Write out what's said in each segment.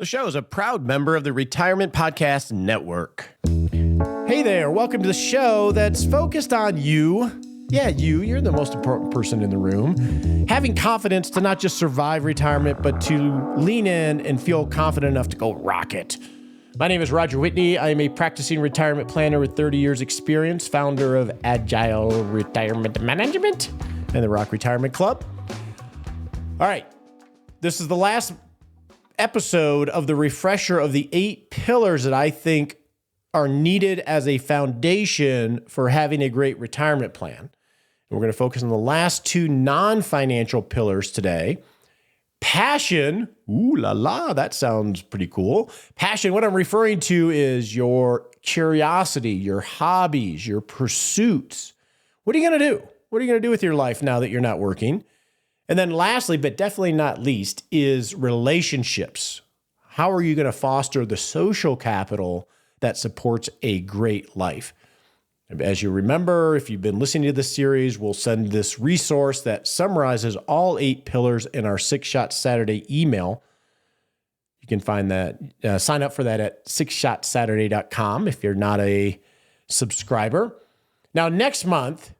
The show is a proud member of the Retirement Podcast Network. Hey there, welcome to the show that's focused on you. Yeah, you're the most important person in the room. Having confidence to not just survive retirement, but to lean in and feel confident enough to go rock it. My name is Roger Whitney. I am a practicing retirement planner with 30 years experience, founder of Agile Retirement Management and the Rock Retirement Club. All right, this is the last episode of the refresher of the 8 pillars that I think are needed as a foundation for having a great retirement plan. And we're going to focus on the last 2 non-financial pillars today. Passion, ooh la la, that sounds pretty cool. Passion, what I'm referring to is your curiosity, your hobbies, your pursuits. What are you going to do? What are you going to do with your life now that you're not working? And then lastly, but definitely not least, is relationships. How are you going to foster the social capital that supports a great life? As you remember, if you've been listening to this series, we'll send this resource that summarizes all 8 pillars in our 6-Shot Saturday email. You can find that, sign up for that at 6shotsaturday.com if you're not a subscriber. Now, next month,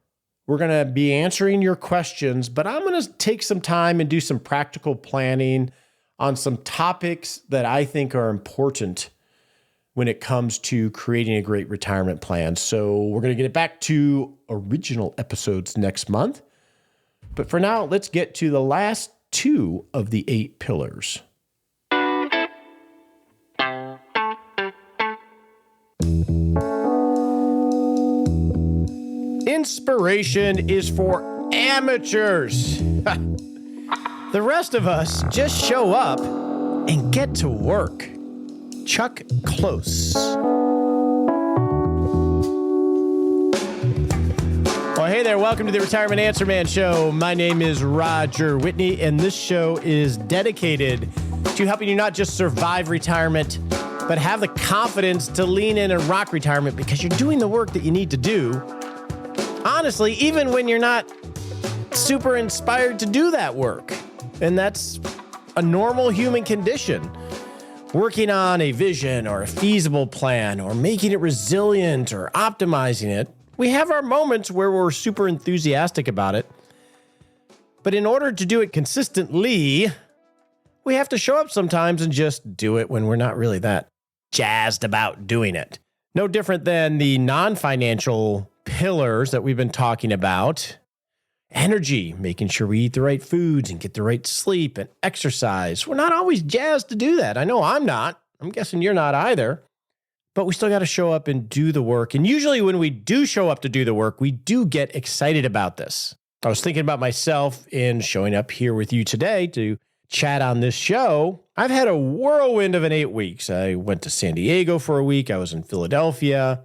we're going to be answering your questions, but I'm going to take some time and do some practical planning on some topics that I think are important when it comes to creating a great retirement plan. So we're going to get it back to original episodes next month. But for now, let's get to the last 2 of the 8 pillars. Inspiration is for amateurs. The rest of us just show up and get to work. Chuck Close. Well, hey there. Welcome to the Retirement Answer Man Show. My name is Roger Whitney, and this show is dedicated to helping you not just survive retirement, but have the confidence to lean in and rock retirement because you're doing the work that you need to do. Honestly, even when you're not super inspired to do that work. And that's a normal human condition. Working on a vision or a feasible plan or making it resilient or optimizing it, we have our moments where we're super enthusiastic about it. But in order to do it consistently, we have to show up sometimes and just do it when we're not really that jazzed about doing it. No different than the non-financial pillars that we've been talking about. Energy, making sure we eat the right foods and get the right sleep and exercise. We're not always jazzed to do that. I know I'm not. I'm guessing you're not either. But we still got to show up and do the work. And usually when we do show up to do the work, we do get excited about this. I was thinking about myself in showing up here with you today to chat on this show. I've had a whirlwind of an 8 weeks. I went to San Diego for a week. I was in Philadelphia.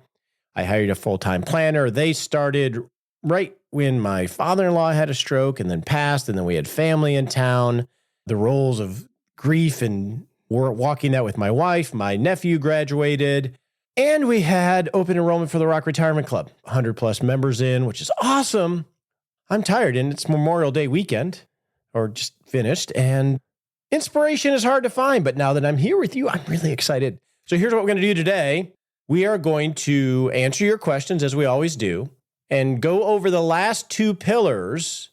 I hired a full-time planner. They started right when my father-in-law had a stroke and then passed, and then we had family in town. The roles of grief and walking that with my wife. My nephew graduated, and we had open enrollment for the Rock Retirement Club. 100 plus members in, which is awesome. I'm tired, and it's Memorial Day weekend, or just finished, and inspiration is hard to find. But now that I'm here with you, I'm really excited. So here's what we're going to do today. We are going to answer your questions as we always do and go over the last 2 pillars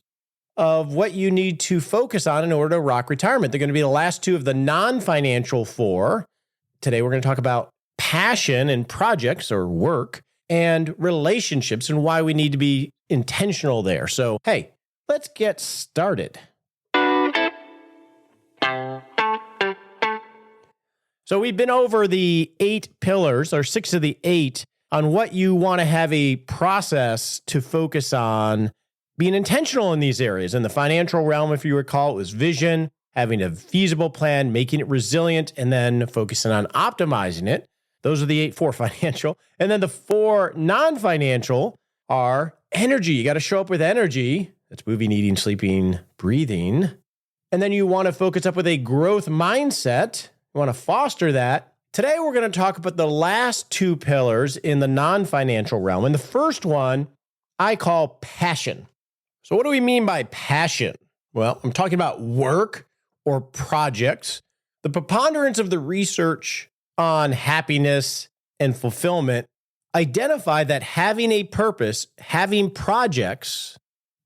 of what you need to focus on in order to rock retirement. They're going to be the last 2 of the non-financial 4. Today, we're going to talk about passion and projects or work and relationships and why we need to be intentional there. So, hey, let's get started. So we've been over the 8 pillars, or 6 of the 8, on what you want to have a process to focus on being intentional in these areas. In the financial realm, if you recall, it was vision, having a feasible plan, making it resilient, and then focusing on optimizing it. Those are the 8 for financial. And then the 4 non-financial are energy. You got to show up with energy. That's moving, eating, sleeping, breathing. And then you want to focus up with a growth mindset. You want to foster that. Today, we're going to talk about the last 2 pillars in the non-financial realm. And the first one I call passion. So what do we mean by passion? Well, I'm talking about work or projects The preponderance of the research on happiness and fulfillment identify that having a purpose, having projects,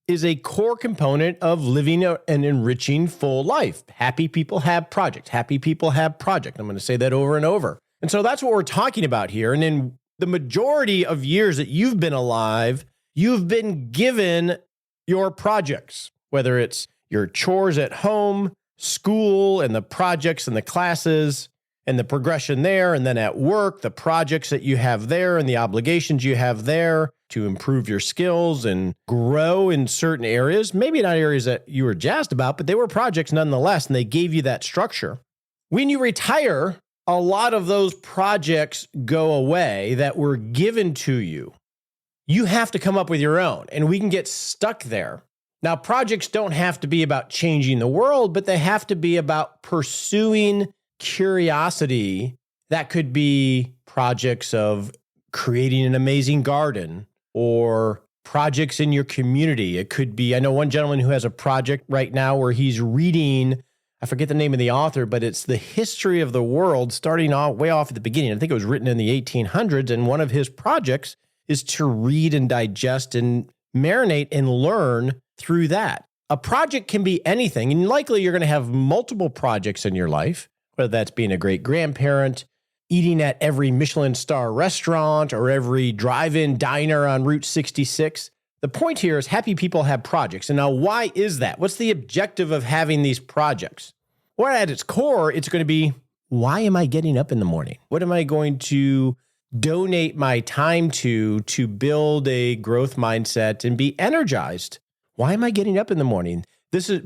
is a core component of living an enriching full life. Happy people have projects. Happy people have project. I'm going to say that over and over. And so that's what we're talking about here. And in the majority of years that you've been alive, you've been given your projects, whether it's your chores at home, school, and the projects and the classes and the progression there, and then at work, the projects that you have there and the obligations you have there to improve your skills and grow in certain areas, maybe not areas that you were jazzed about, but they were projects nonetheless, and they gave you that structure. When you retire, a lot of those projects go away that were given to you. You have to come up with your own, and we can get stuck there. Now, projects don't have to be about changing the world, but they have to be about pursuing curiosity. That could be projects of creating an amazing garden or projects in your community. It could be, I know one gentleman who has a project right now where he's reading, I forget the name of the author, but it's the history of the world starting off way off at the beginning. I think it was written in the 1800s. And one of his projects is to read and digest and marinate and learn through that. A project can be anything, and likely you're going to have multiple projects in your life, whether that's being a great grandparent, eating at every Michelin star restaurant, or every drive-in diner on Route 66. The point here is happy people have projects. And now why is that? What's the objective of having these projects? Well, at its core, it's going to be, why am I getting up in the morning? What am I going to donate my time to build a growth mindset and be energized? Why am I getting up in the morning?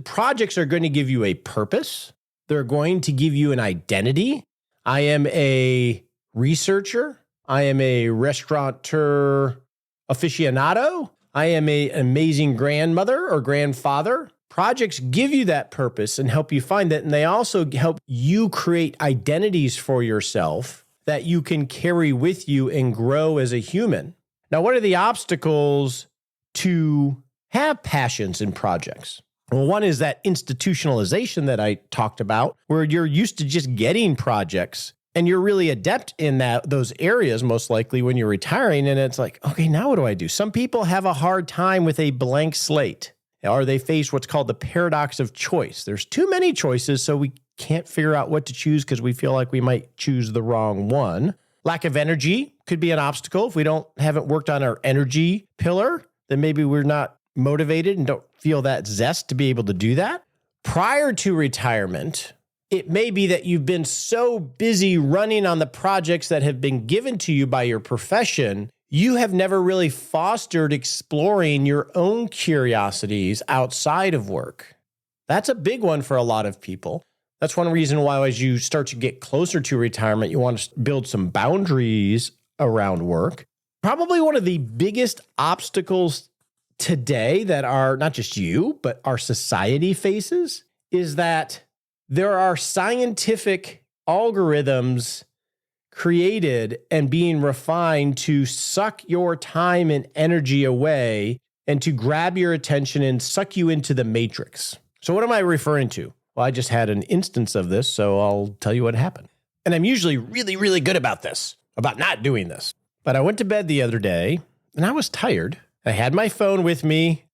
Projects are going to give you a purpose. They're going to give you an identity. I am a researcher. I am a restaurateur aficionado. I am an amazing grandmother or grandfather. Projects give you that purpose and help you find it. And they also help you create identities for yourself that you can carry with you and grow as a human. Now, what are the obstacles to have passions and projects? Well, one is that institutionalization that I talked about, where you're used to just getting projects and you're really adept in those areas, most likely when you're retiring. And it's like, okay, now what do I do? Some people have a hard time with a blank slate, or they face what's called the paradox of choice. There's too many choices, so we can't figure out what to choose because we feel like we might choose the wrong one. Lack of energy could be an obstacle. If we haven't worked on our energy pillar, then maybe we're not motivated and don't feel that zest to be able to do that. Prior to retirement, it may be that you've been so busy running on the projects that have been given to you by your profession, you have never really fostered exploring your own curiosities outside of work. That's a big one for a lot of people. That's one reason why, as you start to get closer to retirement, you want to build some boundaries around work. Probably one of the biggest obstacles today that are not just you, but our society faces is that there are scientific algorithms created and being refined to suck your time and energy away and to grab your attention and suck you into the matrix. So what am I referring to? Well, I just had an instance of this, so I'll tell you what happened. And I'm usually really, really good about this, about not doing this. But I went to bed the other day and I was tired. I had my phone with me,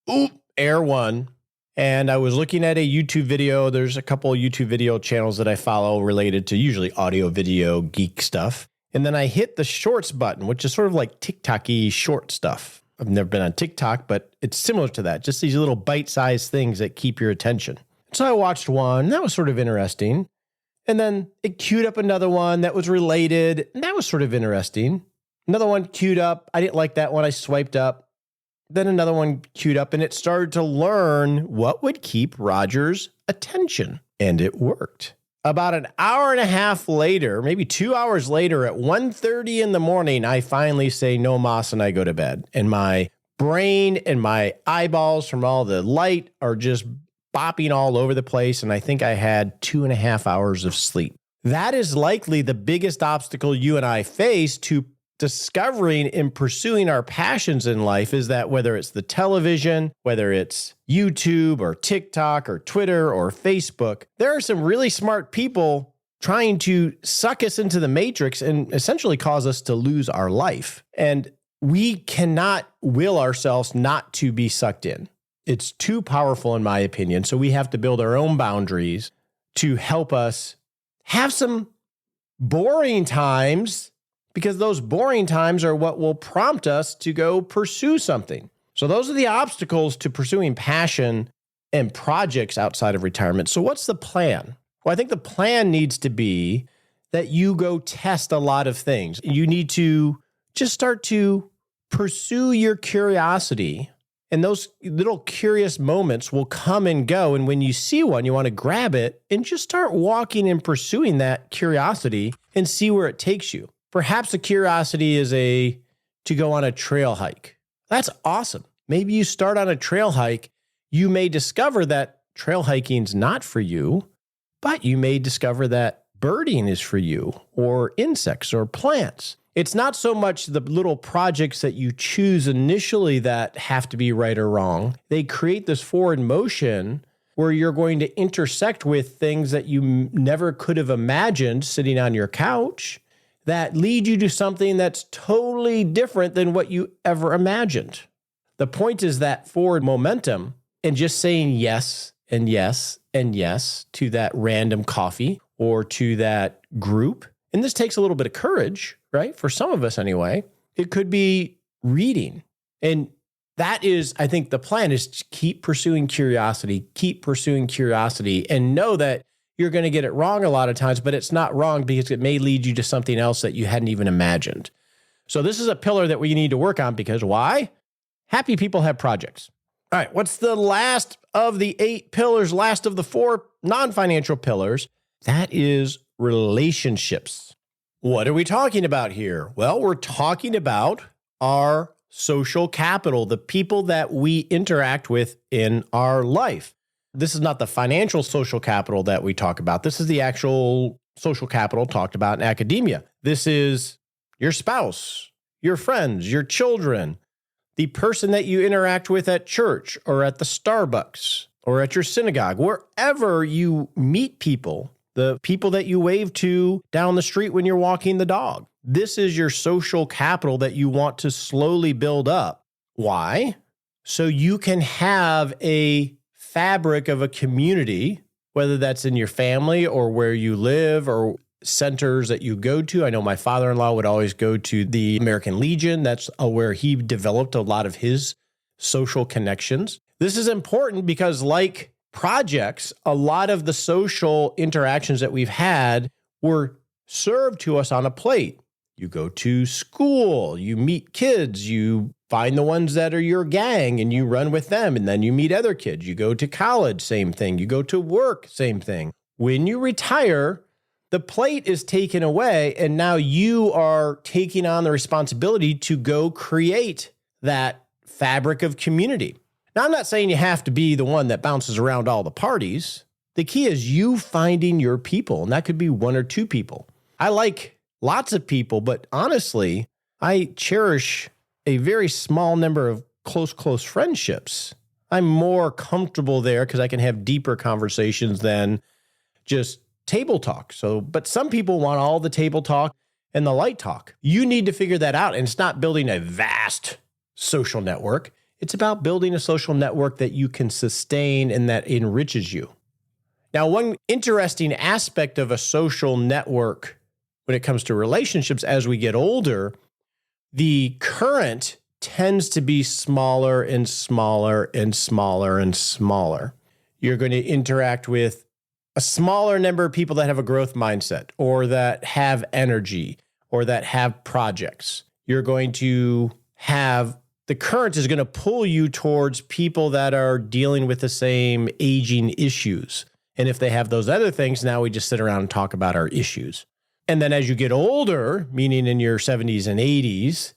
Air One, and I was looking at a YouTube video. There's a couple of YouTube video channels that I follow related to usually audio, video, geek stuff. And then I hit the shorts button, which is sort of like TikTok-y short stuff. I've never been on TikTok, but it's similar to that. Just these little bite-sized things that keep your attention. So I watched one. That was sort of interesting. And then it queued up another one that was related. And that was sort of interesting. Another one queued up. I didn't like that one. I swiped up. Then another one queued up, and it started to learn what would keep Roger's attention. And it worked. About an hour and a half later, maybe 2 hours later, at 1:30 in the morning, I finally say no mas and I go to bed. And my brain and my eyeballs from all the light are just bopping all over the place. And I think I had 2.5 hours of sleep. That is likely the biggest obstacle you and I face to discovering and pursuing our passions in life, is that whether it's the television, whether it's YouTube or TikTok or Twitter or Facebook, there are some really smart people trying to suck us into the matrix and essentially cause us to lose our life. And we cannot will ourselves not to be sucked in. It's too powerful, in my opinion. So we have to build our own boundaries to help us have some boring times, because those boring times are what will prompt us to go pursue something. So those are the obstacles to pursuing passion and projects outside of retirement. So what's the plan? Well, I think the plan needs to be that you go test a lot of things. You need to just start to pursue your curiosity. And those little curious moments will come and go. And when you see one, you want to grab it and just start walking and pursuing that curiosity and see where it takes you. Perhaps the curiosity is to go on a trail hike. That's awesome. Maybe you start on a trail hike. You may discover that trail hiking's not for you, but you may discover that birding is for you, or insects or plants. It's not so much the little projects that you choose initially that have to be right or wrong. They create this forward motion where you're going to intersect with things that you never could have imagined sitting on your couch that lead you to something that's totally different than what you ever imagined. The point is that forward momentum and just saying yes and yes and yes to that random coffee or to that group. And this takes a little bit of courage, right? For some of us anyway. It could be reading. And that is, I think the plan is to keep pursuing curiosity, and know that you're going to get it wrong a lot of times, but it's not wrong because it may lead you to something else that you hadn't even imagined. So this is a pillar that we need to work on, because why? Happy people have projects. All right, what's the last of the 8 pillars, last of the 4 non-financial pillars? That is relationships. What are we talking about here? Well, we're talking about our social capital, the people that we interact with in our life. This is not the financial social capital that we talk about. This is the actual social capital talked about in academia. This is your spouse, your friends, your children, the person that you interact with at church or at the Starbucks or at your synagogue, wherever you meet people, the people that you wave to down the street when you're walking the dog. This is your social capital that you want to slowly build up. Why? So you can have a fabric of a community, whether that's in your family or where you live or centers that you go to. I know my father-in-law would always go to the American Legion. That's where he developed a lot of his social connections. This is important because, like projects, a lot of the social interactions that we've had were served to us on a plate. You go to school, you meet kids, you find the ones that are your gang and you run with them, and then you meet other kids. You go to college, same thing. You go to work, same thing. When you retire, the plate is taken away, and now you are taking on the responsibility to go create that fabric of community. Now, I'm not saying you have to be the one that bounces around all the parties. The key is you finding your people, and that could be 1 or 2 people. I like lots of people, but honestly, I cherish a very small number of close friendships. I'm more comfortable there because I can have deeper conversations than just table talk. But some people want all the table talk and the light talk. You need to figure that out. And it's not building a vast social network. It's about building a social network that you can sustain and that enriches you. Now, one interesting aspect of a social network when it comes to relationships as we get older, the current tends to be smaller and smaller and smaller and smaller. You're going to interact with a smaller number of people that have a growth mindset or that have energy or that have projects. You're going to have the current is going to pull you towards people that are dealing with the same aging issues. And if they have those other things, now we just sit around and talk about our issues. And then as you get older, meaning in your 70s and 80s,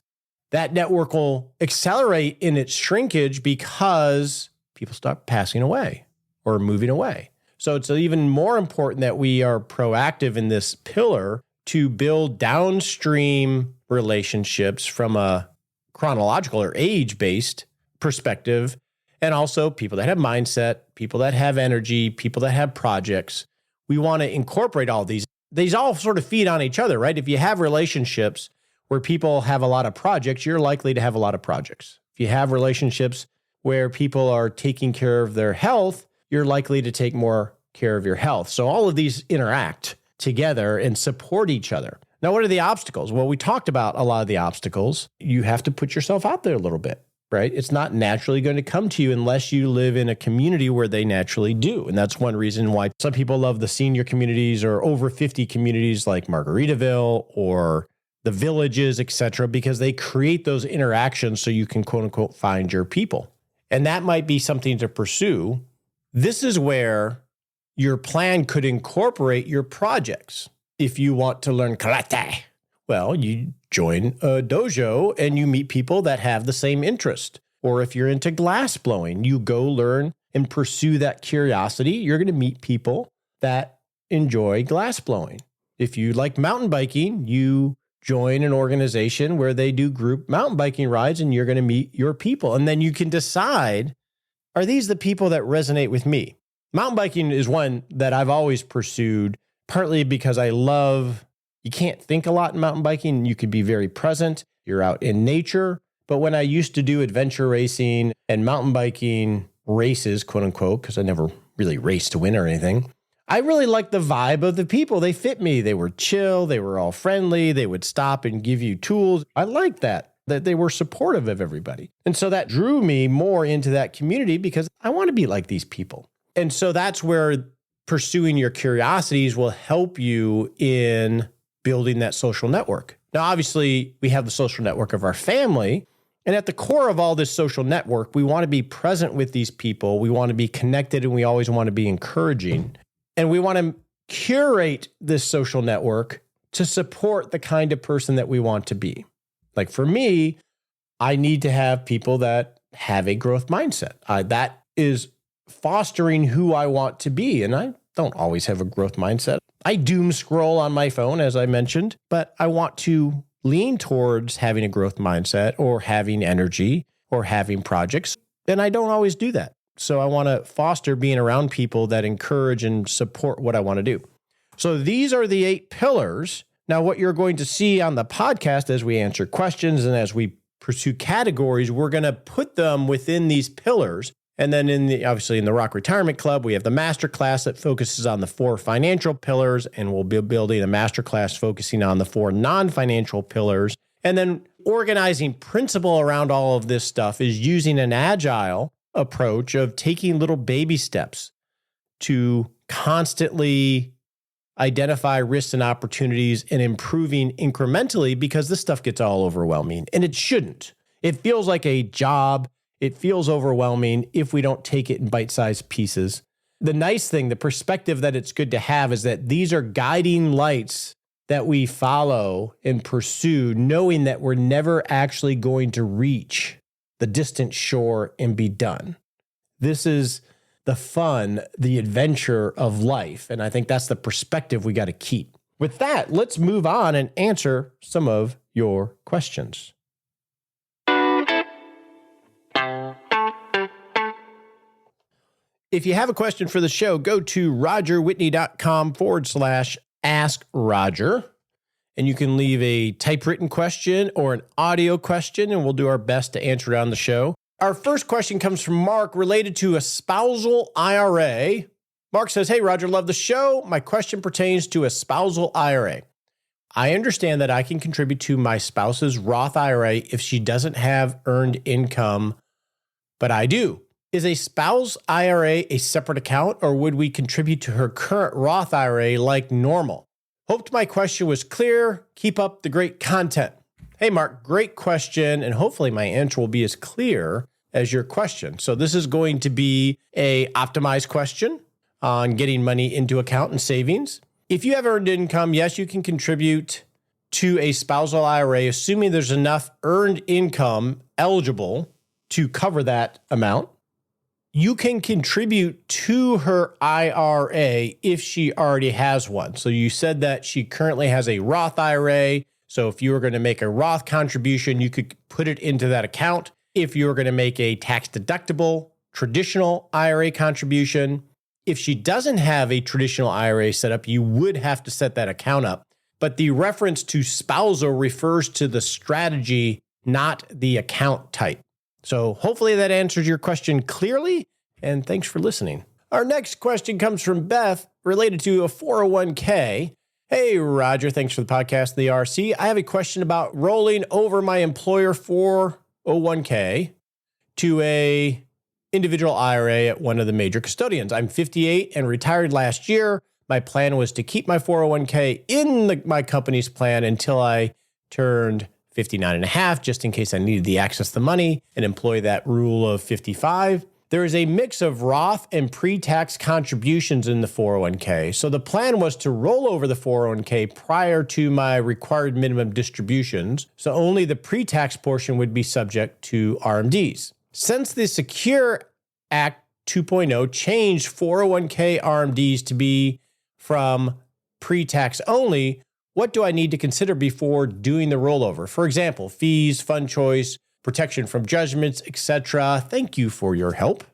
that network will accelerate in its shrinkage because people start passing away or moving away. So it's even more important that we are proactive in this pillar to build downstream relationships from a chronological or age-based perspective, and also people that have mindset, people that have energy, people that have projects. We want to incorporate all these. these all sort of feed on each other, right? If you have relationships where people have a lot of projects, you're likely to have a lot of projects. If you have relationships where people are taking care of their health, you're likely to take more care of your health. So all of these interact together and support each other. Now, what are the obstacles? Well, we talked about a lot of the obstacles. You have to put yourself out there a little bit, right? It's not naturally going to come to you unless you live in a community where they naturally do. And that's one reason why some people love the senior communities or over 50 communities like Margaritaville or the villages, et cetera, because they create those interactions so you can, quote unquote, find your people. And that might be something to pursue. This is where your plan could incorporate your projects. If you want to learn karate, well, you join a dojo and you meet people that have the same interest. Or if you're into glass blowing, you go learn and pursue that curiosity. You're going to meet people that enjoy glass blowing. If you like mountain biking, you join an organization where they do group mountain biking rides and you're going to meet your people. And then you can decide, are these the people that resonate with me? Mountain biking is one that I've always pursued, partly because you can't think a lot in mountain biking. You could be very present. You're out in nature. But when I used to do adventure racing and mountain biking races, quote unquote, because I never really raced to win or anything, I really liked the vibe of the people. They fit me. They were chill. They were all friendly. They would stop and give you tools. I liked that they were supportive of everybody. And so that drew me more into that community because I want to be like these people. And so that's where pursuing your curiosities will help you in building that social network. Now, obviously, we have the social network of our family. And at the core of all this social network, we want to be present with these people. We want to be connected and we always want to be encouraging. And we want to curate this social network to support the kind of person that we want to be. Like for me, I need to have people that have a growth mindset. That is fostering who I want to be. And I don't always have a growth mindset. I doom scroll on my phone, as I mentioned, but I want to lean towards having a growth mindset or having energy or having projects. And I don't always do that. So I want to foster being around people that encourage and support what I want to do. So these are the 8 pillars. Now, what you're going to see on the podcast as we answer questions and as we pursue categories, we're going to put them within these pillars. And then obviously in the Rock Retirement Club, we have the masterclass that focuses on the 4 financial pillars, and we'll be building a masterclass focusing on the 4 non-financial pillars. And then organizing principle around all of this stuff is using an agile approach of taking little baby steps to constantly identify risks and opportunities and improving incrementally, because this stuff gets all overwhelming, and it shouldn't. It feels like a job. It feels overwhelming if we don't take it in bite-sized pieces. The nice thing, the perspective that it's good to have is that these are guiding lights that we follow and pursue, knowing that we're never actually going to reach the distant shore and be done. This is the fun, the adventure of life. And I think that's the perspective we got to keep. With that, let's move on and answer some of your questions. If you have a question for the show, go to rogerwhitney.com/ask Roger. And you can leave a typewritten question or an audio question, and we'll do our best to answer it on the show. Our first question comes from Mark related to a spousal IRA. Mark says, "Hey, Roger, love the show. My question pertains to a spousal IRA. I understand that I can contribute to my spouse's Roth IRA if she doesn't have earned income, but I do. Is a spouse IRA a separate account, or would we contribute to her current Roth IRA like normal? Hoped my question was clear. Keep up the great content." Hey, Mark, great question. And hopefully my answer will be as clear as your question. So this is going to be a optimized question on getting money into account and savings. If you have earned income, yes, you can contribute to a spousal IRA, assuming there's enough earned income eligible to cover that amount. You can contribute to her IRA if she already has one. So you said that she currently has a Roth IRA. So if you were going to make a Roth contribution, you could put it into that account. If you were going to make a tax deductible traditional IRA contribution, if she doesn't have a traditional IRA set up, you would have to set that account up. But the reference to spousal refers to the strategy, not the account type. So hopefully that answers your question clearly, and thanks for listening. Our next question comes from Beth related to a 401k. Hey, Roger, thanks for the podcast, the RC. I have a question about rolling over my employer 401k to a individual IRA at one of the major custodians. I'm 58 and retired last year. My plan was to keep my 401k in my company's plan until I turned 59 and a half, just in case I needed the access to the money and employ that rule of 55. There is a mix of Roth and pre-tax contributions in the 401k. So the plan was to roll over the 401k prior to my required minimum distributions. So only the pre-tax portion would be subject to RMDs. Since the Secure Act 2.0 changed 401k RMDs to be from pre-tax only, what do I need to consider before doing the rollover? For example, fees, fund choice, protection from judgments, etc. Thank you for your help.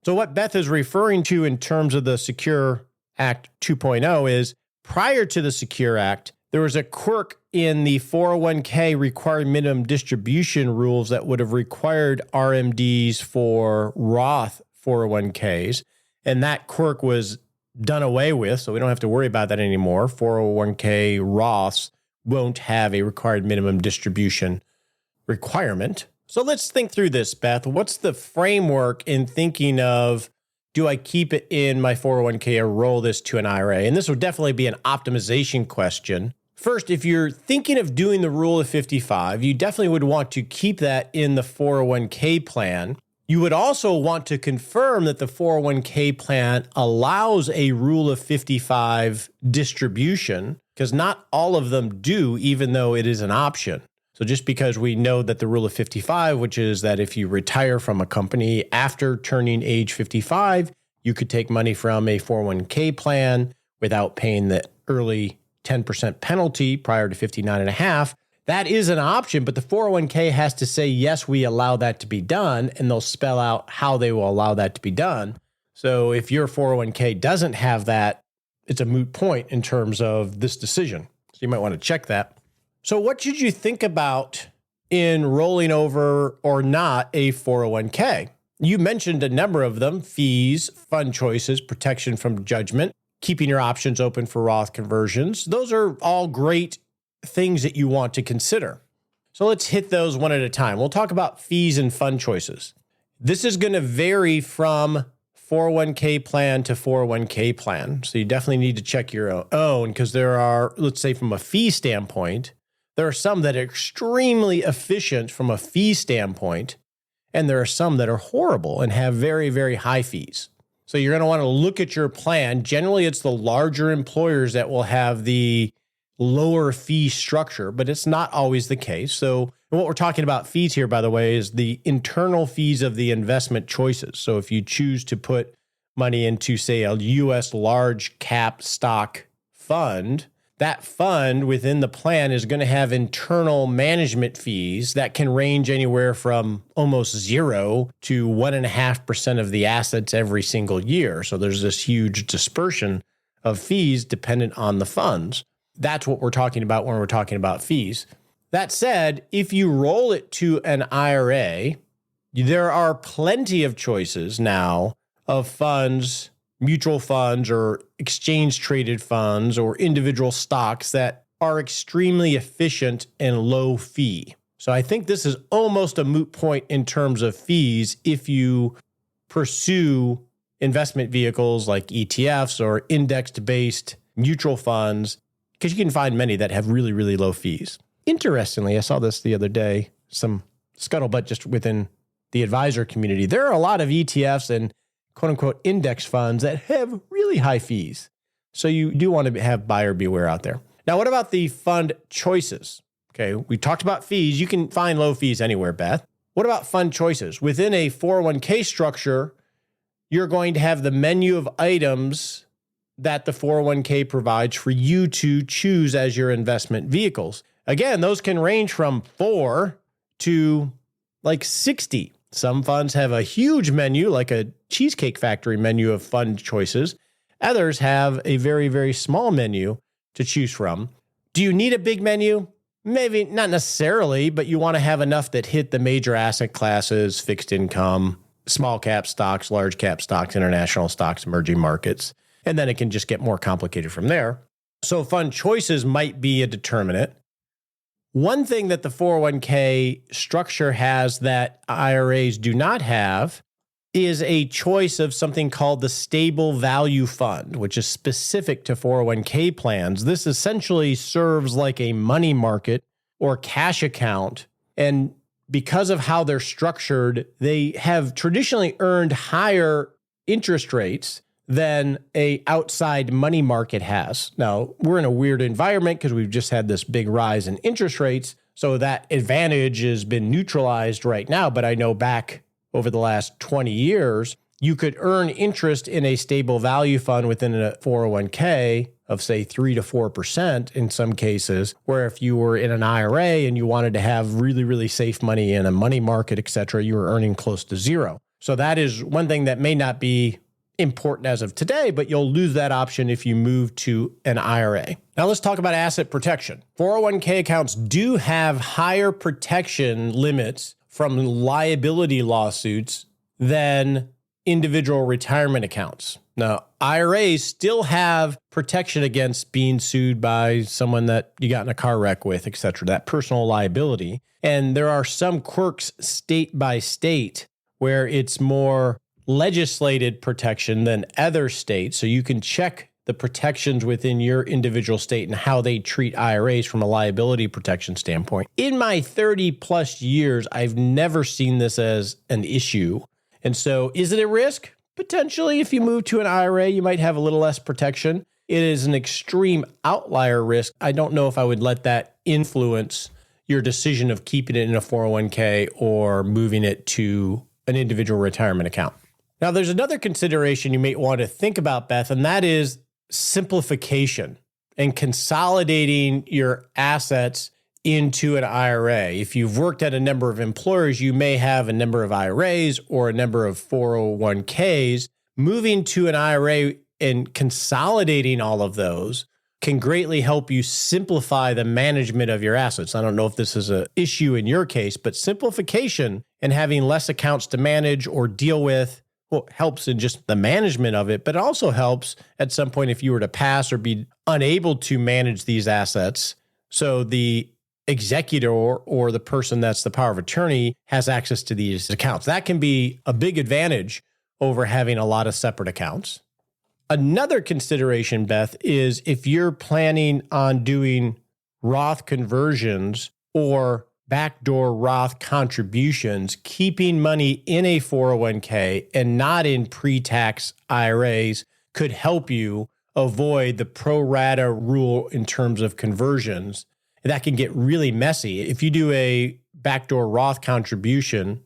So what Beth is referring to in terms of the Secure Act 2.0 is prior to the Secure Act, there was a quirk in the 401k required minimum distribution rules that would have required RMDs for Roth 401ks. And that quirk was done away with, so we don't have to worry about that anymore. 401k Roths won't have a required minimum distribution requirement. So let's think through this, Beth. What's the framework in thinking of, do I keep it in my 401k or roll this to an IRA? And this would definitely be an optimization question. First, if you're thinking of doing the rule of 55, you definitely would want to keep that in the 401k plan. You would also want to confirm that the 401k plan allows a rule of 55 distribution, because not all of them do, even though it is an option. So just because we know that the rule of 55, which is that if you retire from a company after turning age 55, you could take money from a 401k plan without paying the early 10% penalty prior to 59 and a half. That is an option, but the 401k has to say, yes, we allow that to be done, and they'll spell out how they will allow that to be done. So if your 401k doesn't have that, it's a moot point in terms of this decision. So you might want to check that. So what should you think about in rolling over or not a 401k? You mentioned a number of them: fees, fund choices, protection from judgment, keeping your options open for Roth conversions. Those are all great things that you want to consider. So let's hit those one at a time. We'll talk about fees and fund choices. This is going to vary from 401k plan to 401k plan. So you definitely need to check your own, because there are, let's say from a fee standpoint, there are some that are extremely efficient from a fee standpoint, and there are some that are horrible and have very, very high fees. So you're going to want to look at your plan. Generally, it's the larger employers that will have the lower fee structure, but it's not always the case. So what we're talking about fees here, by the way, is the internal fees of the investment choices. So if you choose to put money into, say, a U.S. large cap stock fund, that fund within the plan is going to have internal management fees that can range anywhere from almost 0 to 1.5% of the assets every single year. So there's this huge dispersion of fees dependent on the funds. That's what we're talking about when we're talking about fees. That said, if you roll it to an IRA, there are plenty of choices now of funds, mutual funds or exchange traded funds or individual stocks that are extremely efficient and low fee. So I think this is almost a moot point in terms of fees if you pursue investment vehicles like ETFs or index-based mutual funds, because you can find many that have really, really low fees. Interestingly, I saw this the other day, some scuttlebutt just within the advisor community. There are a lot of ETFs and quote unquote index funds that have really high fees. So you do want to have buyer beware out there. Now, what about the fund choices? Okay, we talked about fees. You can find low fees anywhere, Beth. What about fund choices? Within a 401k structure, you're going to have the menu of items that the 401k provides for you to choose as your investment vehicles. Again, those can range from 4 to like 60. Some funds have a huge menu, like a Cheesecake Factory menu of fund choices. Others have a very, very small menu to choose from. Do you need a big menu? Maybe not necessarily, but you want to have enough that hit the major asset classes, fixed income, small cap stocks, large cap stocks, international stocks, emerging markets. And then it can just get more complicated from there. So fund choices might be a determinant. One thing that the 401k structure has that IRAs do not have is a choice of something called the stable value fund, which is specific to 401k plans. This essentially serves like a money market or cash account. And because of how they're structured, they have traditionally earned higher interest rates than a outside money market has. Now, we're in a weird environment because we've just had this big rise in interest rates. So that advantage has been neutralized right now. But I know back over the last 20 years, you could earn interest in a stable value fund within a 401k of say 3 to 4% in some cases, where if you were in an IRA and you wanted to have really, really safe money in a money market, et cetera, you were earning close to zero. So that is one thing that may not be important as of today, but you'll lose that option if you move to an IRA. Now let's talk about asset protection. 401k accounts do have higher protection limits from liability lawsuits than individual retirement accounts. Now, IRAs still have protection against being sued by someone that you got in a car wreck with, et cetera, that personal liability. And there are some quirks state by state where it's more legislated protection than other states. So you can check the protections within your individual state and how they treat IRAs from a liability protection standpoint. In my 30 plus years, I've never seen this as an issue. And so is it a risk? Potentially, if you move to an IRA, you might have a little less protection. It is an extreme outlier risk. I don't know if I would let that influence your decision of keeping it in a 401k or moving it to an individual retirement account. Now, there's another consideration you may want to think about, Beth, and that is simplification and consolidating your assets into an IRA. If you've worked at a number of employers, you may have a number of IRAs or a number of 401ks. Moving to an IRA and consolidating all of those can greatly help you simplify the management of your assets. I don't know if this is an issue in your case, but simplification and having less accounts to manage or deal with, well, helps in just the management of it, but it also helps at some point if you were to pass or be unable to manage these assets. So the executor or the person that's the power of attorney has access to these accounts. That can be a big advantage over having a lot of separate accounts. Another consideration, Beth, is if you're planning on doing Roth conversions or backdoor Roth contributions, keeping money in a 401k and not in pre-tax IRAs could help you avoid the pro rata rule in terms of conversions. That can get really messy. If you do a backdoor Roth contribution,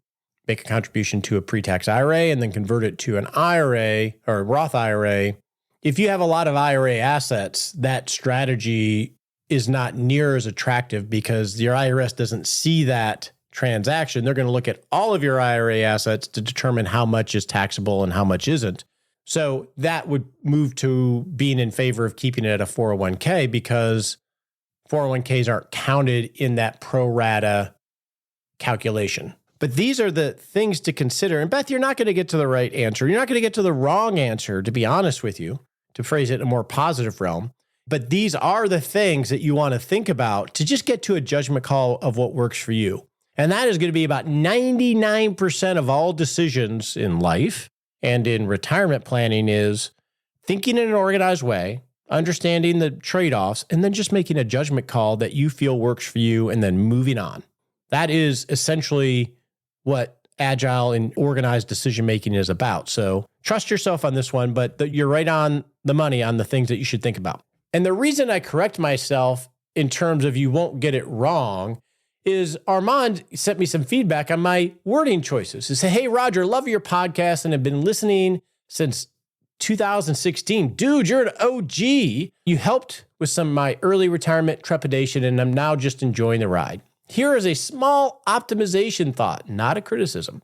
make a contribution to a pre-tax IRA and then convert it to an IRA or a Roth IRA, if you have a lot of IRA assets, that strategy is not near as attractive because your IRS doesn't see that transaction. They're going to look at all of your IRA assets to determine how much is taxable and how much isn't. So that would move to being in favor of keeping it at a 401k because 401ks aren't counted in that pro rata calculation. But these are the things to consider. And Beth, you're not going to get to the right answer. You're not going to get to the wrong answer, to be honest with you, to phrase it in a more positive realm. But these are the things that you want to think about to just get to a judgment call of what works for you. And that is going to be about 99% of all decisions in life and in retirement planning is thinking in an organized way, understanding the trade-offs, and then just making a judgment call that you feel works for you and then moving on. That is essentially what agile and organized decision-making is about. So trust yourself on this one, but you're right on the money on the things that you should think about. And the reason I correct myself in terms of you won't get it wrong is Armand sent me some feedback on my wording choices. He said, "Hey, Roger, love your podcast and have been listening since 2016. Dude, you're an OG. You helped with some of my early retirement trepidation, and I'm now just enjoying the ride. Here is a small optimization thought, not a criticism.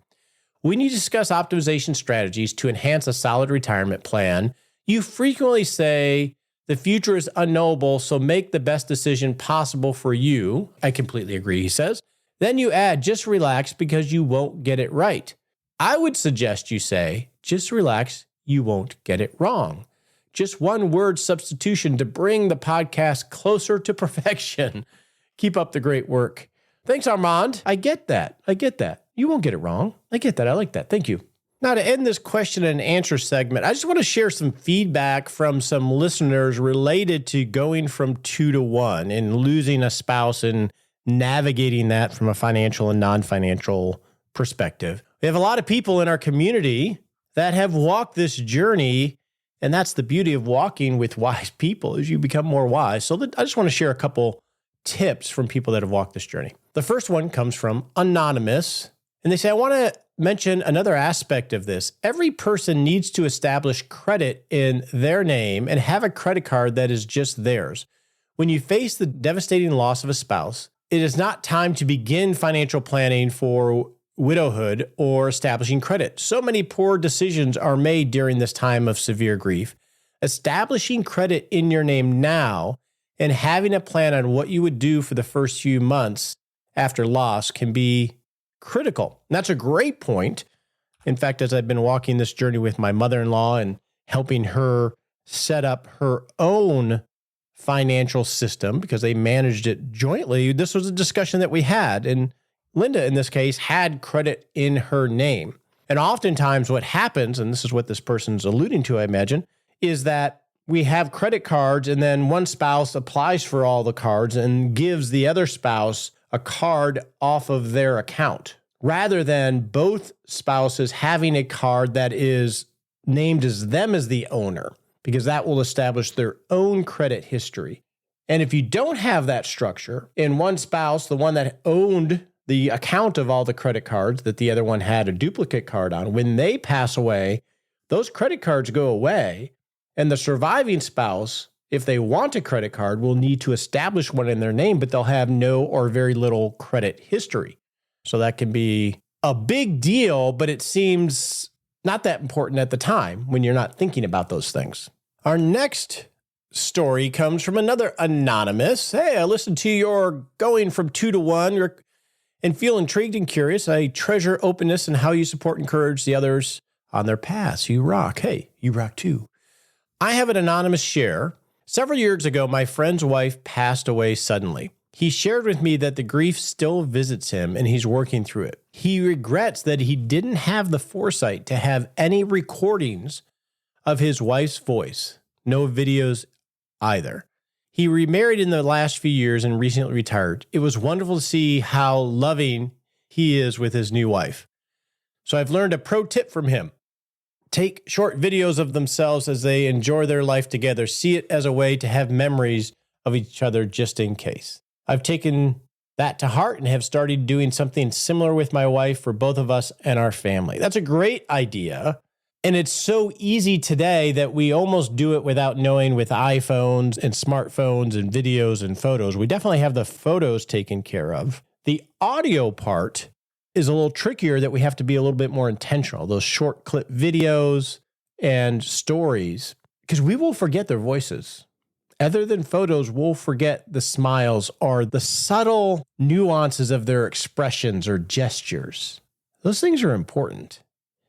When you discuss optimization strategies to enhance a solid retirement plan, you frequently say the future is unknowable, so make the best decision possible for you. I completely agree, he says. Then you add, just relax because you won't get it right. I would suggest you say, just relax, you won't get it wrong. Just one word substitution to bring the podcast closer to perfection. Keep up the great work. Thanks, Armand. I get that. You won't get it wrong. I get that. I like that. Thank you. Now, to end this question and answer segment, I just want to share some feedback from some listeners related to going from 2 to 1 and losing a spouse and navigating that from a financial and non-financial perspective. We have a lot of people in our community that have walked this journey, and that's the beauty of walking with wise people as you become more wise. So I just want to share a couple tips from people that have walked this journey. The first one comes from Anonymous, and they say, I want to mention another aspect of this. Every person needs to establish credit in their name and have a credit card that is just theirs. When you face the devastating loss of a spouse, it is not time to begin financial planning for widowhood or establishing credit. So many poor decisions are made during this time of severe grief. Establishing credit in your name now and having a plan on what you would do for the first few months after loss can be critical. And that's a great point. In fact, as I've been walking this journey with my mother-in-law and helping her set up her own financial system because they managed it jointly, this was a discussion that we had. And Linda, in this case, had credit in her name. And oftentimes what happens, and this is what this person's alluding to, I imagine, is that we have credit cards and then one spouse applies for all the cards and gives the other spouse a card off of their account, rather than both spouses having a card that is named as them as the owner, because that will establish their own credit history. And if you don't have that structure, and one spouse, the one that owned the account of all the credit cards that the other one had a duplicate card on, when they pass away, those credit cards go away, and the surviving spouse, if they want a credit card, will need to establish one in their name, but they'll have no or very little credit history. So that can be a big deal, but it seems not that important at the time when you're not thinking about those things. Our next story comes from another Anonymous. Hey, I listened to your going from 2 to 1 and feel intrigued and curious. I treasure openness and how you support and encourage the others on their paths. You rock. Hey, you rock too. I have an anonymous share. Several years ago, my friend's wife passed away suddenly. He shared with me that the grief still visits him and he's working through it. He regrets that he didn't have the foresight to have any recordings of his wife's voice, no videos either. He remarried in the last few years and recently retired. It was wonderful to see how loving he is with his new wife. So I've learned a pro tip from him. Take short videos of themselves as they enjoy their life together. See it as a way to have memories of each other just in case. I've taken that to heart and have started doing something similar with my wife for both of us and our family. That's a great idea. And it's so easy today that we almost do it without knowing with iPhones and smartphones and videos and photos. We definitely have the photos taken care of. The audio part is a little trickier, that we have to be a little bit more intentional. Those short clip videos and stories, because we will forget their voices. Other than photos, we'll forget the smiles or the subtle nuances of their expressions or gestures. Those things are important.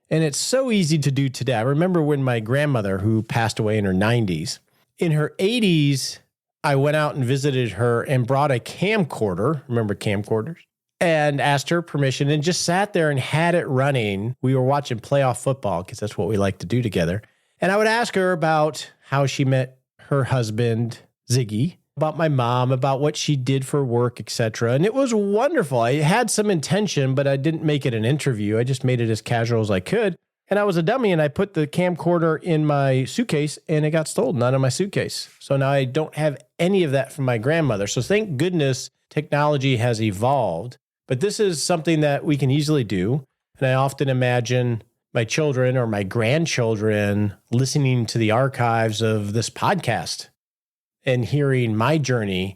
And it's so easy to do today. I remember when my grandmother, who passed away in her 90s, in her 80s, I went out and visited her and brought a camcorder. Remember camcorders? And asked her permission and just sat there and had it running. We were watching playoff football because that's what we like to do together. And I would ask her about how she met her husband, Ziggy, about my mom, about what she did for work, etc. And it was wonderful. I had some intention, but I didn't make it an interview. I just made it as casual as I could. And I was a dummy and I put the camcorder in my suitcase and it got stolen out of my suitcase. So now I don't have any of that from my grandmother. So thank goodness technology has evolved. But this is something that we can easily do. And I often imagine my children or my grandchildren listening to the archives of this podcast and hearing my journey.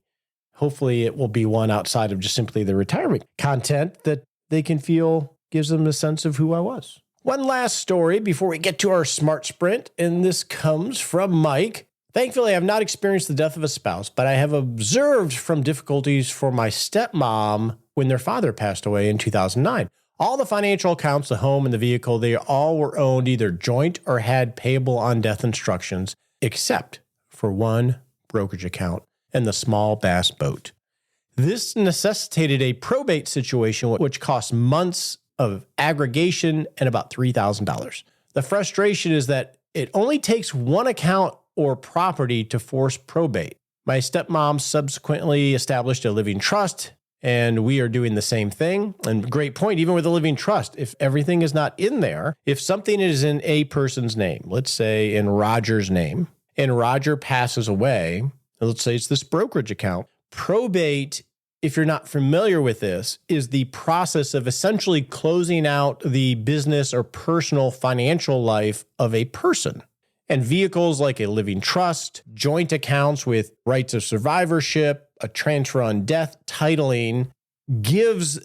Hopefully it will be one outside of just simply the retirement content that they can feel gives them a sense of who I was. One last story before we get to our smart sprint, and this comes from Mike. Thankfully, I have not experienced the death of a spouse, but I have observed from difficulties for my stepmom when their father passed away in 2009. All the financial accounts, the home and the vehicle, they all were owned either joint or had payable on death instructions, except for one brokerage account and the small bass boat. This necessitated a probate situation, which cost months of aggregation and about $3,000. The frustration is that it only takes one account or property to force probate. My stepmom subsequently established a living trust, and we are doing the same thing. And great point, even with a living trust, if everything is not in there, if something is in a person's name, let's say in Roger's name, and Roger passes away, let's say it's this brokerage account, probate, if you're not familiar with this, is the process of essentially closing out the business or personal financial life of a person. And vehicles like a living trust, joint accounts with rights of survivorship, a transfer on death, titling, gives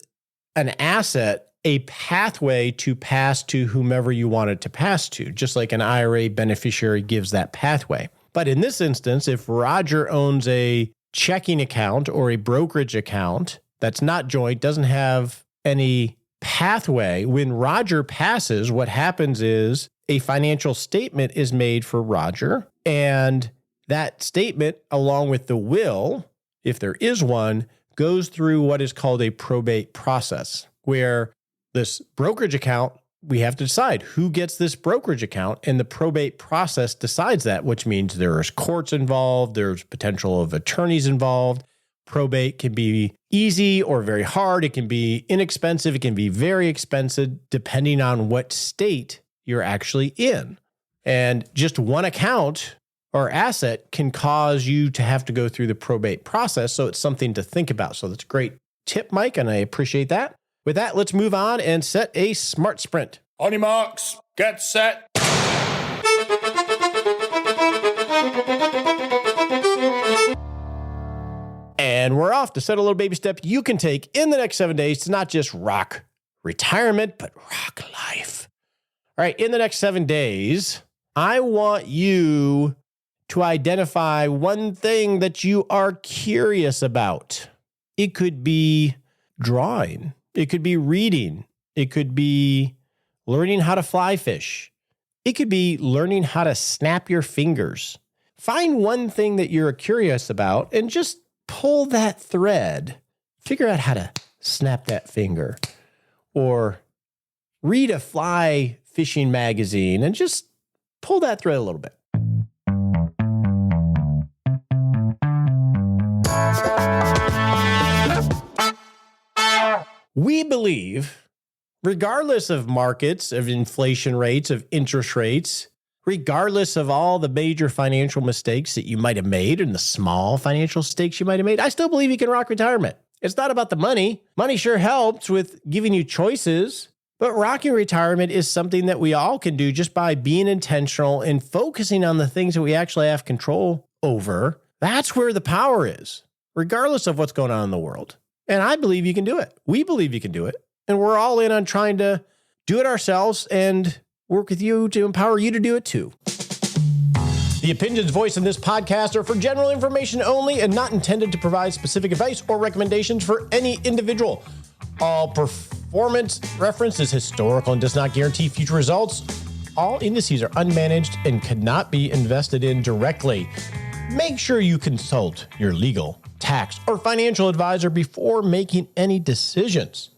an asset a pathway to pass to whomever you want it to pass to, just like an IRA beneficiary gives that pathway. But in this instance, if Roger owns a checking account or a brokerage account that's not joint, doesn't have any pathway, when Roger passes, what happens is a financial statement is made for Roger, and that statement, along with the will, if there is one, goes through what is called a probate process, where this brokerage account, we have to decide who gets this brokerage account, and the probate process decides that, which means there's courts involved, there's potential of attorneys involved. Probate can be easy or very hard. It can be inexpensive. It can be very expensive, depending on what state you're actually in. And just one account or asset can cause you to have to go through the probate process. So it's something to think about. So that's a great tip, Mike, and I appreciate that. With that, let's move on and set a smart sprint. On your marks, get set. And we're off to set a little baby step you can take in the next 7 days to not just rock retirement, but rock life. All right, in the next 7 days, I want you to identify one thing that you are curious about. It could be drawing. It could be reading. It could be learning how to fly fish. It could be learning how to snap your fingers. Find one thing that you're curious about and just pull that thread. Figure out how to snap that finger. Or read a fly fishing magazine and just pull that thread a little bit. We believe, regardless of markets, of inflation rates, of interest rates, regardless of all the major financial mistakes that you might have made and the small financial mistakes you might have made, I still believe you can rock retirement. It's not about the money. Money sure helps with giving you choices, but rocking retirement is something that we all can do just by being intentional and focusing on the things that we actually have control over. That's where the power is, regardless of what's going on in the world. And I believe you can do it. We believe you can do it. And we're all in on trying to do it ourselves and work with you to empower you to do it too. The opinions voiced in this podcast are for general information only and not intended to provide specific advice or recommendations for any individual. All performance reference is historical and does not guarantee future results. All indices are unmanaged and cannot be invested in directly. Make sure you consult your legal, tax, or financial advisor before making any decisions.